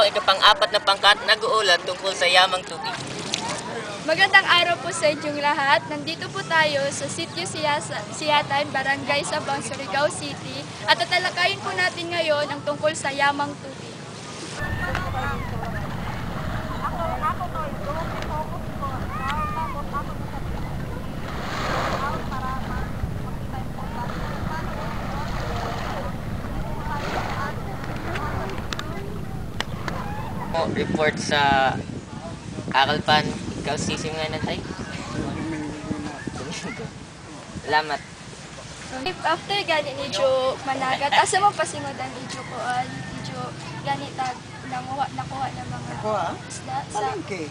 ikapang-apat na pangkat nag-uulat tungkol sa yamang tubig. Magandang araw po sa inyong lahat. Nandito po tayo sa Sitio Siyatan, Barangay Sabang, Surigao City at tatalakayin po natin ngayon ang tungkol sa yamang tubig. Report sa Akalpan, ikaw sisim nga na tayo. Salamat. After gani medyo managat, asa mo pasingodan medyo kuan, medyo gani tag nakuha ng mga isda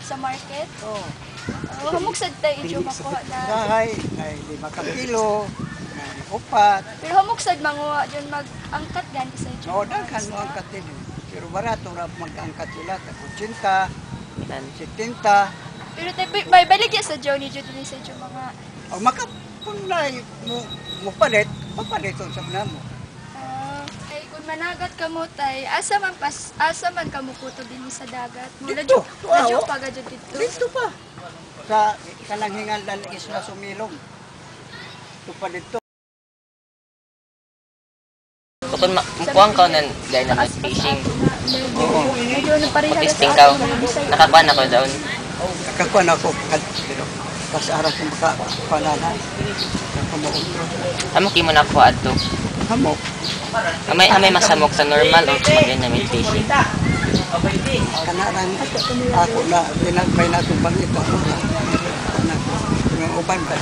sa market. Oh. Hamugsad tayo medyo makuha na. Ay 5 kilo, 4. Pero hamugsad manguha dyan mag-angkat gani sa medyo. Oo, daghan mo angkat din. Pero barato ra mag-angkat sila, 80, 70. Pero tayo balik ya sa Johnny Jude sa medyo mga. O makapunlay mo palit sa namo. Ay kung managat ka mo tay, asa man ka mukuto din sa dagat. Dito, Medyo pagadyo dito. Dito pa. Sa kanang hinganlan Isla Sumilong. Ito pa dito. Kung mukuhang ka na dahil na fishing, Medyo mag-testing ka, nakakuha na ko doon. Nakakuha na ako, pero kasi aras yung makapanana. Hamok mo na kuha ito. Hamok. Amay masamok sa normal o maganda namin fishing. Kanaran ako na dinagmay na itong bangit ako na yung uban ba.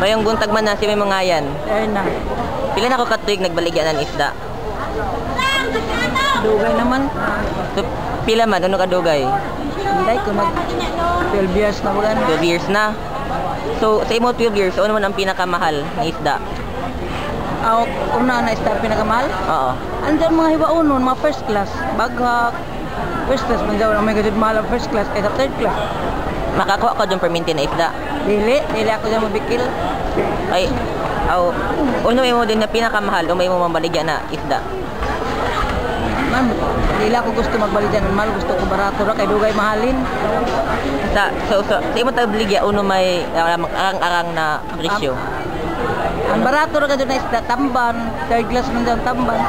Mayong buntag man na si may mga yan. Na. Pila na ko katuig nagbaligyan ng isda. Dugay naman. So, pila man, ano ka dugay? Hindi ko mag 12 years na ba 12 years na. So, sa imo 12 years, ano man ang pinakamahal na isda? Una na isda pinakamahal? Oo. Andyan mga hiwaunon, mga first class. Baghak. First class, mandaw na may gadid mahal ang first class kaysa third class. Makakuha ka dyan perminti na isda. Dili ako dyan mabikil. Ay, uno mo din na pinakamahal, umay mo mabaligyan na isda. Man, dili ako gusto magbalik dyan. Mahal gusto ko barato ra kay dugay mahalin. Sa imo tayo baligya, uno may arang-arang na presyo. Ang barato ra ka dyan na isda, tamban. Third class man dyan, tamban.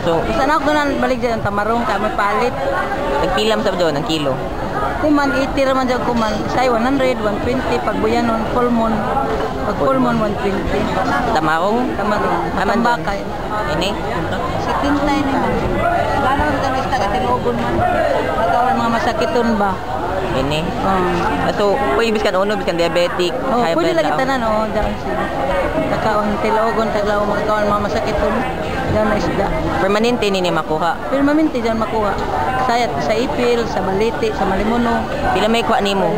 So, Saan ako na balik dyan, tamarong ka, may palit. nagpilam sa doon, ang kilo. Kuman, 80 raman dyan kuman. Say 100, 120, pag buyanon, full moon. Pag full moon, 120. Tamarong? Tamarong. Tambaka. Ini? Si Tintay na. Gano'n ka na sa katilogon man. Magkawan mga masakiton ba? Ini? So, pwede biskan uno, biskan diabetic, Oh, high pwede blood lagi tanan, oh. Diyan sila. Nakaon, tilogon, taglaw, magkawan mga masakiton. Diyan na isda. Permanente nini makuha. Pero maminti dyan makuha. Sayat sa ipil, sa baliti, sa malimuno. Pila may kuha nimo?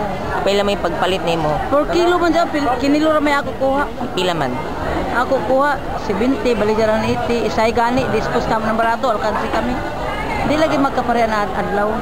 Pila may pagpalit nimo? 4 kilo man dyan, kinilo ramay ako kuha. Pila man? Ako kuha, 70, balijaran 80, isay gani, dispose kami ng barato, alkansi kami. Di lagi magkaparehan na adlaw.